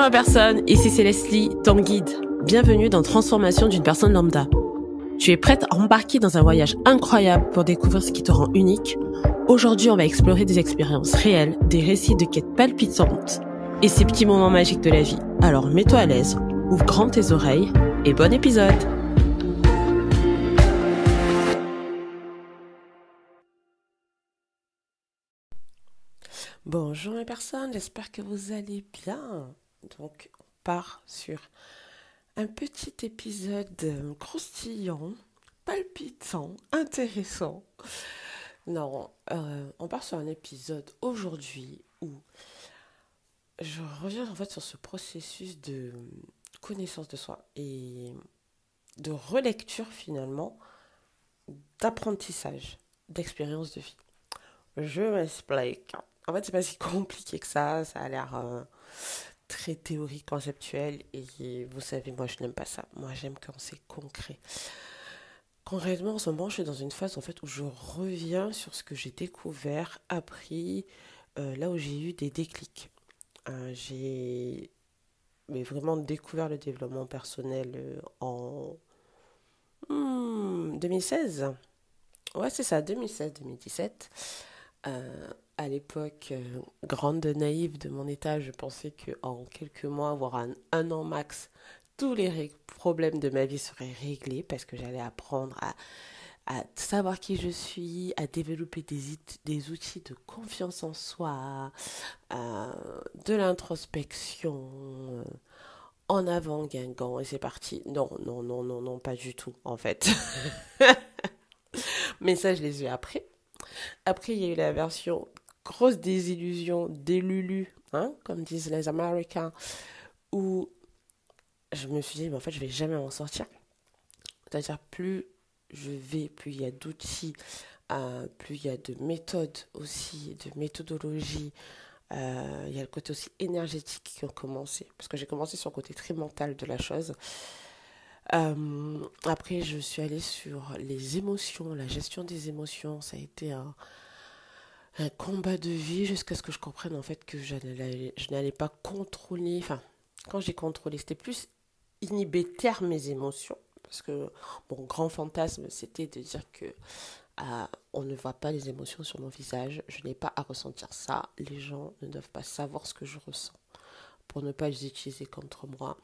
ma personne, ici c'est Leslie, ton guide. Bienvenue dans Transformation d'une personne lambda. Tu es prête à embarquer dans un voyage incroyable pour découvrir ce qui te rend unique? Aujourd'hui, on va explorer des expériences réelles, des récits de quêtes palpitantes et ces petits moments magiques de la vie. Alors mets-toi à l'aise, ouvre grand tes oreilles et bon épisode! Bonjour mes personnes, j'espère que vous allez bien. Donc on part sur un petit épisode croustillant, palpitant, intéressant. Non, on part sur un épisode aujourd'hui où je reviens en fait sur ce processus de connaissance de soi et de relecture finalement, d'apprentissage, d'expérience de vie. Je m'explique. En fait, c'est pas si compliqué que ça a l'air très théorique, conceptuel, et vous savez, moi je n'aime pas ça. Moi j'aime quand c'est concret. Concrètement, en ce moment, je suis dans une phase en fait où je reviens sur ce que j'ai découvert, appris, là où j'ai eu des déclics. J'ai vraiment découvert le développement personnel en 2016. Ouais, c'est ça, 2016-2017. À l'époque, grande naïve de mon état, je pensais qu'en quelques mois, voire un an max, tous les problèmes de ma vie seraient réglés parce que j'allais apprendre à savoir qui je suis, à développer des outils de confiance en soi, de l'introspection, en avant Guingamp, et c'est parti. Non, non, non, non, non, pas du tout, en fait. Mais ça, je les ai après. Après, il y a eu la version grosse désillusion, délulu, hein, comme disent les Américains, où je me suis dit, mais en fait, je vais jamais m'en sortir. C'est-à-dire, plus je vais, plus il y a d'outils, plus il y a de méthodes aussi, de méthodologie. Il y a le côté aussi énergétique qui a commencé, parce que j'ai commencé sur le côté très mental de la chose. Après, je suis allée sur les émotions, la gestion des émotions. Ça a été un combat de vie jusqu'à ce que je comprenne en fait que je n'allais pas contrôler. Enfin, quand j'ai contrôlé, c'était plus inhiber, taire mes émotions. Parce que mon grand fantasme, c'était de dire que on ne voit pas les émotions sur mon visage. Je n'ai pas à ressentir ça. Les gens ne doivent pas savoir ce que je ressens pour ne pas les utiliser contre moi.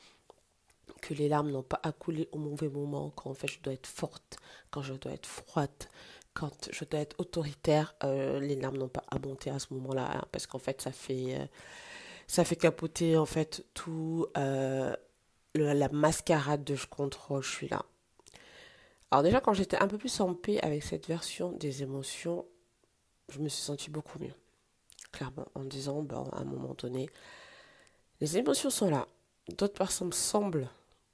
Que les larmes n'ont pas à couler au mauvais moment, quand en fait je dois être forte, quand je dois être froide, quand je dois être autoritaire, les larmes n'ont pas à monter à ce moment-là, hein, parce qu'en fait ça fait capoter en fait tout la mascarade de je contrôle, je suis là. Alors déjà quand j'étais un peu plus en paix avec cette version des émotions, je me suis sentie beaucoup mieux, clairement, en me disant, bon, à un moment donné, les émotions sont là. D'autres personnes semblent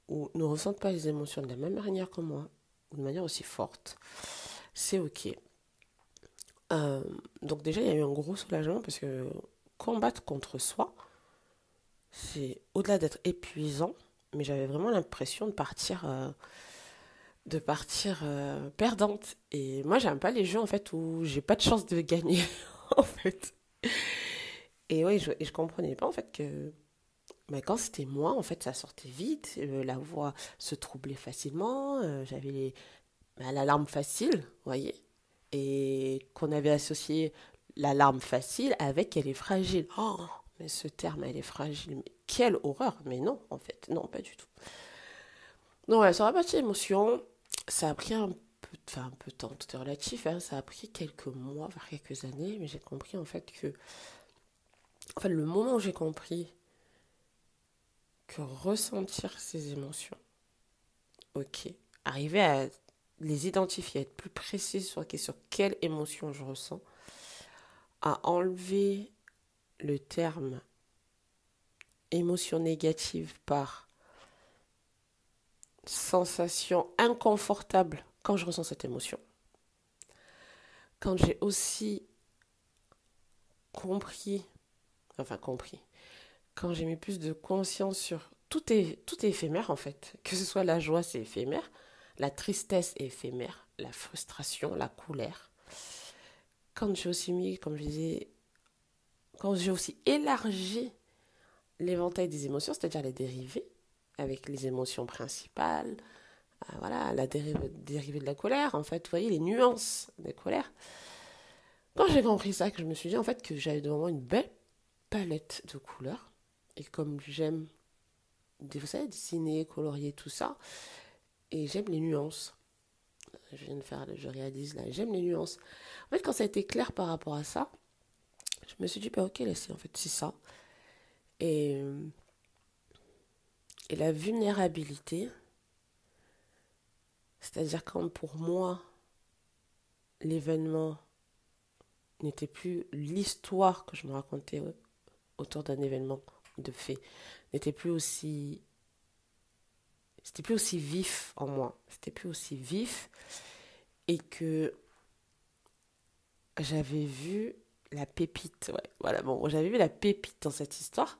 ou ne ressentent pas les émotions de la même manière que moi, ou de manière aussi forte. C'est ok. Donc déjà, il y a eu un gros soulagement parce que combattre contre soi, c'est au-delà d'être épuisant, mais j'avais vraiment l'impression de partir perdante. Et moi, j'aime pas les jeux en fait où j'ai pas de chance de gagner en fait. Et oui, je comprenais pas en fait que mais quand c'était moi, en fait, ça sortait vite, la voix se troublait facilement, j'avais l'alarme facile, vous voyez, et qu'on avait associé l'alarme facile avec elle est fragile. Oh, mais ce terme, elle est fragile, mais quelle horreur! Mais non, en fait, non, pas du tout. Donc, ouais, sur la partie émotion, ça a pris un peu de temps, tout est relatif, hein, ça a pris quelques mois, voire quelques années, mais j'ai compris en fait le moment où j'ai compris que ressentir ces émotions, ok, arriver à les identifier, à être plus précis sur, okay, sur quelle émotion je ressens, à enlever le terme émotion négative par sensation inconfortable quand je ressens cette émotion. Quand j'ai aussi compris, quand j'ai mis plus de conscience sur tout est éphémère en fait, que ce soit la joie c'est éphémère, la tristesse est éphémère, la frustration, la colère. Quand j'ai aussi mis, comme je disais, quand j'ai aussi élargi l'éventail des émotions, c'est-à-dire les dérivés, avec les émotions principales, voilà, la dérivée de la colère, en fait, vous voyez, les nuances de colère. Quand j'ai compris ça, que je me suis dit, en fait, que j'avais devant moi une belle palette de couleurs, et comme j'aime, vous savez, dessiner, colorier, tout ça, et j'aime les nuances. Je réalise là, j'aime les nuances. En fait, quand ça a été clair par rapport à ça, je me suis dit, bah ok, laissez, en fait, c'est ça. Et, et la vulnérabilité, c'est-à-dire quand pour moi, l'événement n'était plus l'histoire que je me racontais autour d'un événement de fait, n'était plus aussi, c'était plus aussi vif en moi, c'était plus aussi vif et que j'avais vu la pépite, ouais, voilà, bon, j'avais vu la pépite dans cette histoire,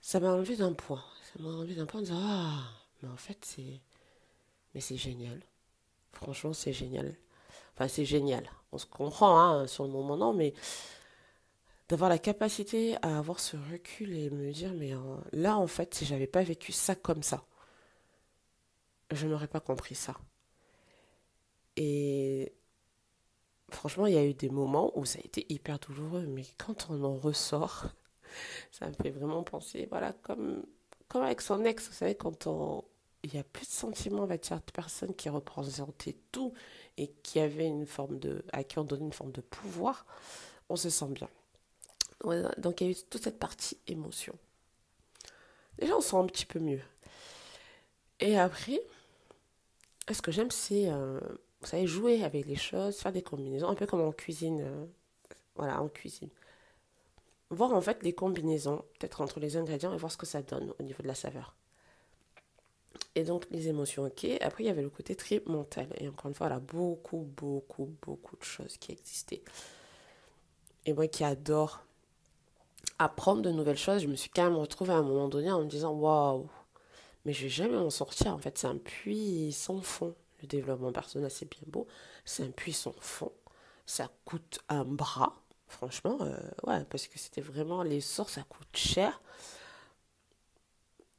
ça m'a enlevé d'un point, ça m'a enlevé d'un point en disant, ah, mais en fait, mais c'est génial, franchement, c'est génial, enfin, c'est génial, on se comprend, hein, sur le moment, non, mais d'avoir la capacité à avoir ce recul et me dire, mais là, en fait, si j'avais pas vécu ça comme ça, je n'aurais pas compris ça. Et franchement, il y a eu des moments où ça a été hyper douloureux, mais quand on en ressort, ça me fait vraiment penser, voilà, comme avec son ex, vous savez, il n'y a plus de sentiments avec cette personne qui représentait tout et qui avait à qui on donnait une forme de pouvoir, on se sent bien. Ouais, donc il y a eu toute cette partie émotion. Déjà, on se sent un petit peu mieux. Et après, ce que j'aime, c'est, vous savez, jouer avec les choses, faire des combinaisons, un peu comme en cuisine. Voilà, en cuisine. Voir en fait les combinaisons, peut-être entre les ingrédients, et voir ce que ça donne au niveau de la saveur. Et donc, les émotions, ok. Après, il y avait le côté très mental. Et encore une fois, voilà, beaucoup, beaucoup, beaucoup de choses qui existaient. Et moi qui adore apprendre de nouvelles choses, je me suis quand même retrouvée à un moment donné en me disant, waouh, mais je vais jamais m'en sortir. En fait, c'est un puits sans fond. Le développement personnel, c'est bien beau. C'est un puits sans fond. Ça coûte un bras. Franchement, ouais, parce que c'était vraiment les sorts, ça coûte cher.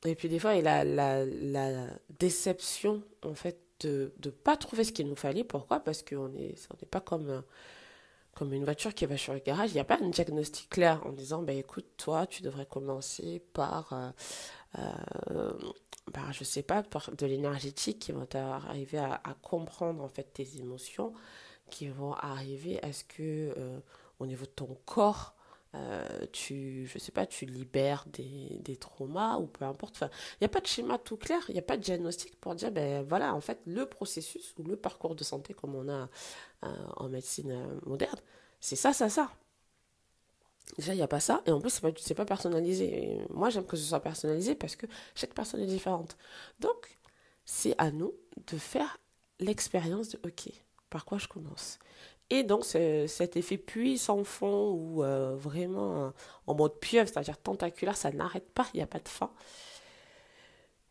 Et puis des fois, il y a la déception, en fait, de ne pas trouver ce qu'il nous fallait. Pourquoi? Parce on n'est pas comme une voiture qui va sur le garage. Il n'y a pas un diagnostic clair en disant, bah, écoute, toi, tu devrais commencer euh, je sais pas, par de l'énergétique qui vont t'arriver à comprendre en fait tes émotions, qui vont arriver à ce que au niveau de ton corps, je sais pas, tu libères des traumas ou peu importe. Enfin, il n'y a pas de schéma tout clair, il n'y a pas de diagnostic pour dire, ben voilà, en fait, le processus ou le parcours de santé comme on a en médecine moderne, c'est ça, ça, ça. Déjà, il n'y a pas ça. Et en plus, c'est pas personnalisé. Et moi, j'aime que ce soit personnalisé parce que chaque personne est différente. Donc, c'est à nous de faire l'expérience de OK, par quoi je commence. Et donc, cet effet puits sans fond ou vraiment en mode pieuvre, c'est-à-dire tentaculaire, ça n'arrête pas, il n'y a pas de fin.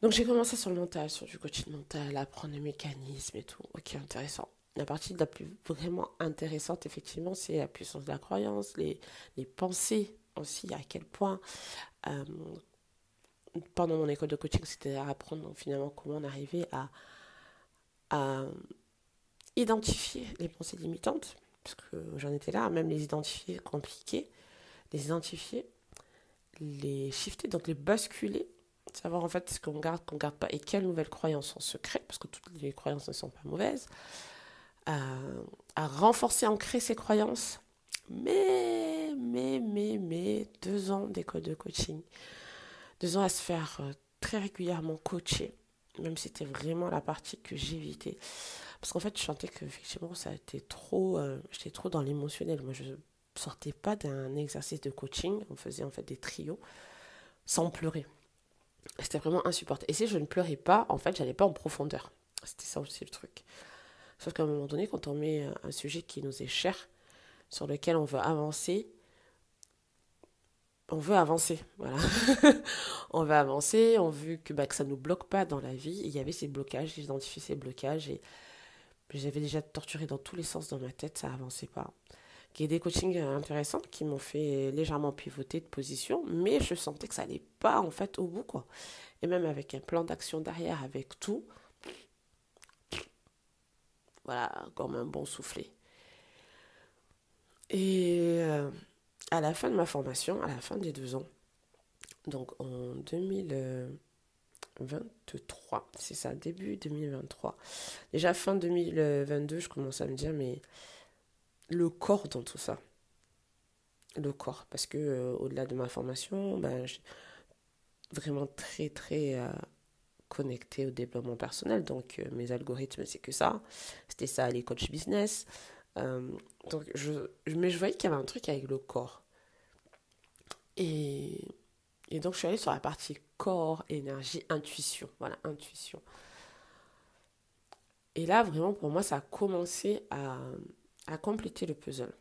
Donc, j'ai commencé sur le mental, sur du coaching mental, apprendre les mécanismes et tout. OK, intéressant. La partie la plus vraiment intéressante, effectivement, c'est la puissance de la croyance, les pensées aussi, à quel point, euh, pendant mon école de coaching, c'était à apprendre donc, finalement comment on arrivait à identifier les pensées limitantes, parce que j'en étais là, à même les identifier compliquées, les identifier, les shifter, donc les basculer, savoir en fait ce qu'on garde pas, et quelles nouvelles croyances sont secrètes, parce que toutes les croyances ne sont pas mauvaises, à, à renforcer, ancrer ses croyances. Mais, 2 ans d'école de coaching, 2 ans à se faire très régulièrement coacher, même si c'était vraiment la partie que j'évitais. Parce qu'en fait, je sentais que effectivement, ça était trop, j'étais trop dans l'émotionnel. Moi, je sortais pas d'un exercice de coaching. On faisait en fait des trios sans pleurer. C'était vraiment insupportable. Et si je ne pleurais pas, en fait, j'allais pas en profondeur. C'était ça aussi le truc. Sauf qu'à un moment donné, quand on met un sujet qui nous est cher, sur lequel on veut avancer, voilà. On veut avancer, on veut que ça ne nous bloque pas dans la vie. Et il y avait ces blocages, j'ai identifié ces blocages et j'avais déjà torturé dans tous les sens dans ma tête, ça avançait pas. qui est des coachings intéressants qui m'ont fait légèrement pivoter de position, mais je sentais que ça n'allait pas en fait au bout, quoi. Et même avec un plan d'action derrière, avec tout, voilà, comme un bon soufflet. Et à la fin de ma formation, à la fin des 2 ans, donc en 2023, c'est ça, début 2023. Déjà fin 2022, je commence à me dire, mais le corps dans tout ça, le corps, parce que au-delà de ma formation, ben, je suis vraiment très très connectée au développement personnel, donc mes algorithmes, c'est que ça, c'était ça les coachs business. Euh, donc mais je voyais qu'il y avait un truc avec le corps. Et, et donc je suis allée sur la partie corps, énergie, intuition. Voilà, intuition. Et là, vraiment, pour moi, ça a commencé à compléter le puzzle.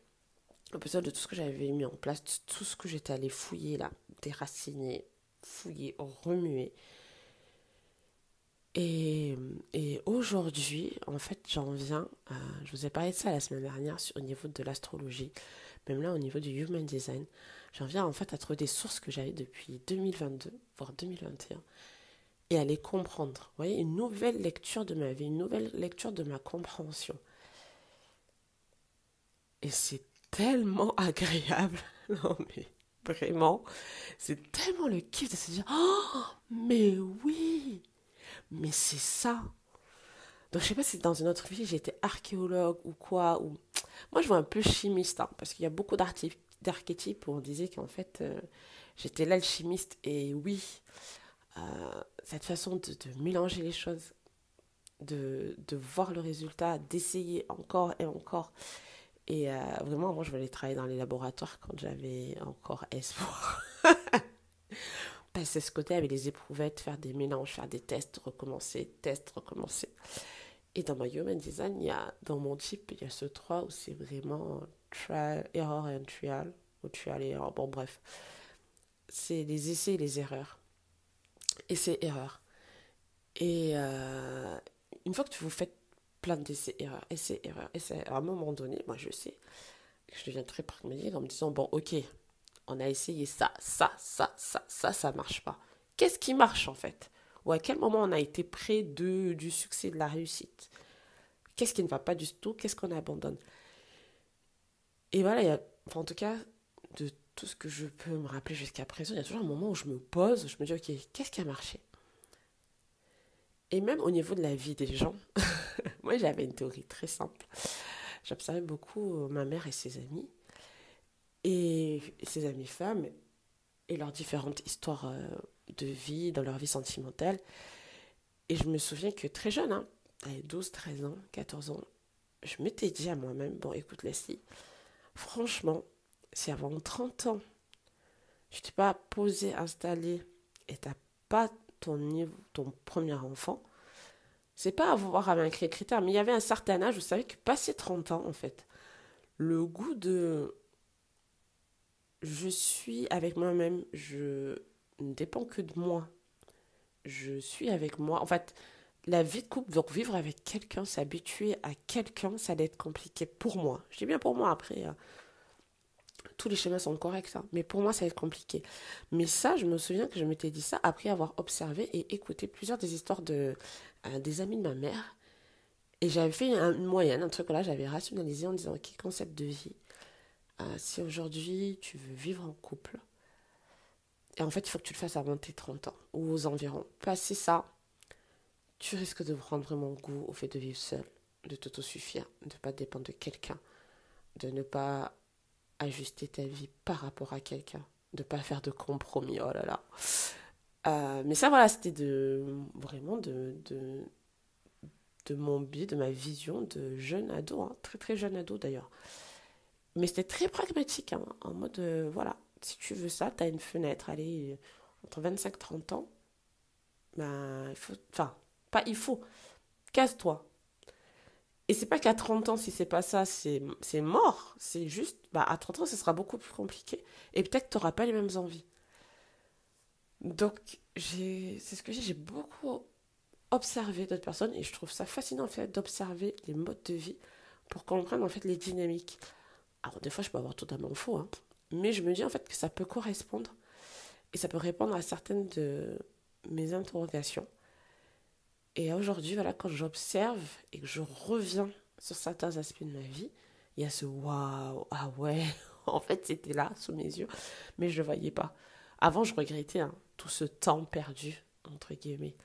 Le puzzle de tout ce que j'avais mis en place, de tout ce que j'étais allée fouiller là, déraciner, fouiller, remuer. Et aujourd'hui, en fait, j'en viens je vous ai parlé de ça la semaine dernière au niveau de l'astrologie, même là au niveau du human design, j'en viens en fait à trouver des sources que j'avais depuis 2022, voire 2021, et à les comprendre. Vous voyez, une nouvelle lecture de ma vie, une nouvelle lecture de ma compréhension. Et c'est tellement agréable. Non mais vraiment, c'est tellement le kiff de se dire, oh, mais oui, mais c'est ça. Donc je sais pas si dans une autre vie j'étais archéologue ou quoi. Ou... Moi je vois un peu chimiste, hein, parce qu'il y a beaucoup d'archétypes où on disait qu'en fait j'étais l'alchimiste. Et oui, cette façon de mélanger les choses, de voir le résultat, d'essayer encore et encore. Et vraiment, moi je voulais travailler dans les laboratoires quand j'avais encore espoir. Passer ce côté avec les éprouvettes, faire des mélanges, faire des tests, recommencer. Et dans ma human design, dans mon type, il y a ce 3 où c'est vraiment trial, error and trial, ou trial et error, bon bref. C'est les essais et les erreurs. Essais, erreurs. Et une fois que vous faites plein d'essais, erreurs, essais, erreurs, essais, à un moment donné, moi je sais, je deviens très pragmatique en me disant, bon ok, on a essayé ça marche pas. Qu'est-ce qui marche en fait? Ou à quel moment on a été près du succès, de la réussite? Qu'est-ce qui ne va pas du tout? Qu'est-ce qu'on abandonne? Et voilà, enfin, en tout cas, de tout ce que je peux me rappeler jusqu'à présent, il y a toujours un moment où je me pose, je me dis, ok, qu'est-ce qui a marché? Et même au niveau de la vie des gens, moi j'avais une théorie très simple. J'observais beaucoup ma mère et ses amis, et ses amies femmes, et leurs différentes histoires de vie, dans leur vie sentimentale. Et je me souviens que très jeune, hein, à 12, 13 ans, 14 ans, je m'étais dit à moi-même, bon écoute Leslie, franchement, si avant 30 ans, je t'ai pas posé, installé, et t'as pas ton premier enfant, c'est pas avoir un critère, mais il y avait un certain âge où je savais que passé 30 ans, en fait, le goût de je suis avec moi-même, je ne dépends que de moi, je suis avec moi. En fait, la vie de couple, donc vivre avec quelqu'un, s'habituer à quelqu'un, ça allait être compliqué pour moi. Je dis bien pour moi, après, tous les schémas sont corrects, hein, mais pour moi, ça va être compliqué. Mais ça, je me souviens que je m'étais dit ça après avoir observé et écouté plusieurs des histoires des amis de ma mère. Et j'avais fait une moyenne, un truc là, j'avais rationalisé en disant, ok, concept de vie. Si aujourd'hui tu veux vivre en couple, et en fait, il faut que tu le fasses avant tes 30 ans ou aux environs. Passer ça, tu risques de prendre vraiment goût au fait de vivre seul, de t'autosuffire, de ne pas dépendre de quelqu'un, de ne pas ajuster ta vie par rapport à quelqu'un, de ne pas faire de compromis. Oh là là. Mais ça, voilà, c'était vraiment de mon biais, de ma vision de jeune ado, hein, très très jeune ado d'ailleurs. Mais c'était très pragmatique, hein, en mode, voilà, si tu veux ça, tu as une fenêtre, allez, entre 25 et 30 ans, ben, il faut, enfin, pas il faut, casse-toi. Et c'est pas qu'à 30 ans, si c'est pas ça, c'est mort. C'est juste, bah, à 30 ans, ce sera beaucoup plus compliqué. Et peut-être que tu n'auras pas les mêmes envies. Donc, c'est ce que j'ai beaucoup observé d'autres personnes et je trouve ça fascinant en fait d'observer les modes de vie pour comprendre en fait les dynamiques. Alors des fois je peux avoir totalement faux, hein, mais je me dis en fait que ça peut correspondre et ça peut répondre à certaines de mes interrogations. Et aujourd'hui, voilà, quand j'observe et que je reviens sur certains aspects de ma vie, il y a ce waouh, ah ouais, en fait c'était là sous mes yeux, mais je ne le voyais pas. Avant, je regrettais tout ce temps perdu, entre guillemets.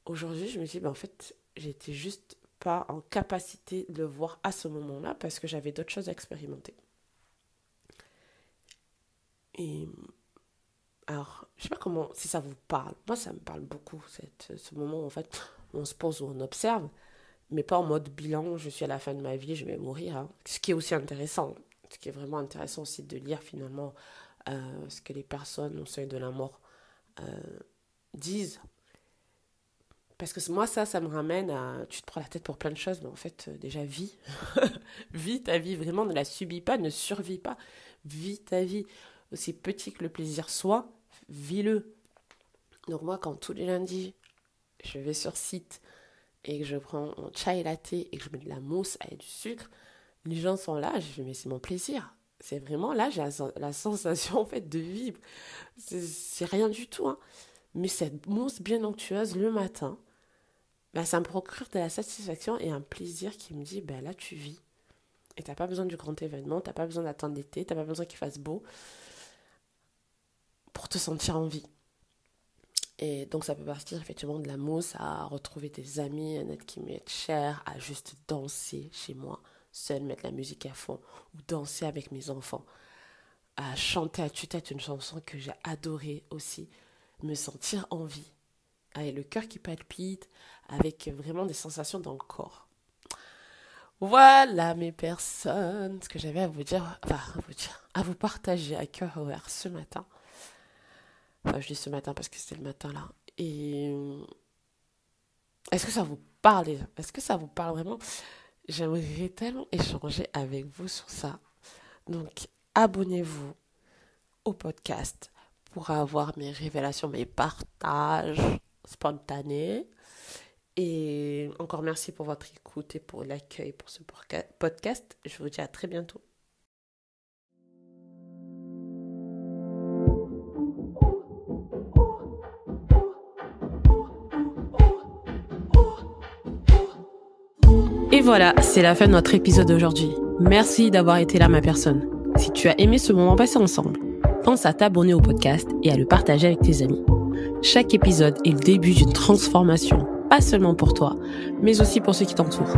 Aujourd'hui, je me dis, en fait, j'étais juste pas en capacité de le voir à ce moment-là parce que j'avais d'autres choses à expérimenter. Et alors, je sais pas comment, si ça vous parle. Moi, ça me parle beaucoup, ce moment, en fait, où on se pose, où on observe, mais pas en mode bilan, je suis à la fin de ma vie, je vais mourir. Hein. Ce qui est aussi intéressant, ce qui est vraiment intéressant aussi de lire finalement ce que les personnes au seuil de la mort disent. Parce que moi, ça me ramène à... Tu te prends la tête pour plein de choses, mais en fait, déjà, vis. Vis ta vie, vraiment, ne la subis pas, ne survis pas. Vis ta vie. Aussi petit que le plaisir soit, vis-le. Donc moi, quand tous les lundis, je vais sur site et que je prends un chai latte et que je mets de la mousse avec du sucre, les gens sont là, je dis mais c'est mon plaisir. C'est vraiment là, j'ai la sensation en fait de vivre. C'est rien du tout. Hein. Mais cette mousse bien onctueuse le matin, ça me procure de la satisfaction et un plaisir qui me dit, là tu vis. Et t'as pas besoin du grand événement, t'as pas besoin d'attendre l'été, t'as pas besoin qu'il fasse beau pour te sentir en vie. Et donc ça peut partir effectivement de la mousse à retrouver des amis, à être qui m'est cher, à juste danser chez moi, seule, mettre la musique à fond, ou danser avec mes enfants, à chanter à tue-tête une chanson que j'ai adorée aussi, me sentir en vie, avec le cœur qui palpite, avec vraiment des sensations dans le corps. Voilà mes personnes, ce que j'avais à vous dire, à vous partager à cœur ouvert ce matin. Enfin, je dis ce matin parce que c'était le matin là. Et est-ce que ça vous parle? Est-ce que ça vous parle vraiment? J'aimerais tellement échanger avec vous sur ça. Donc, abonnez-vous au podcast pour avoir mes révélations, mes partages spontanés. Et encore merci pour votre écoute et pour l'accueil pour ce podcast. Je vous dis à très bientôt. Et voilà, c'est la fin de notre épisode d'aujourd'hui. Merci d'avoir été là, ma personne. Si tu as aimé ce moment passé ensemble, pense à t'abonner au podcast et à le partager avec tes amis. Chaque épisode est le début d'une transformation, pas seulement pour toi, mais aussi pour ceux qui t'entourent.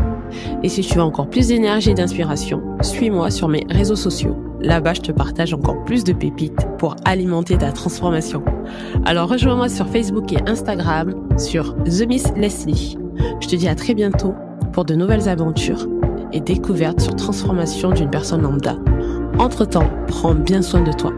Et si tu veux encore plus d'énergie et d'inspiration, suis-moi sur mes réseaux sociaux. Là-bas, je te partage encore plus de pépites pour alimenter ta transformation. Alors rejoins-moi sur Facebook et Instagram sur The Miss Leslie. Je te dis à très bientôt pour de nouvelles aventures et découvertes sur transformation d'une personne lambda. Entre-temps, prends bien soin de toi.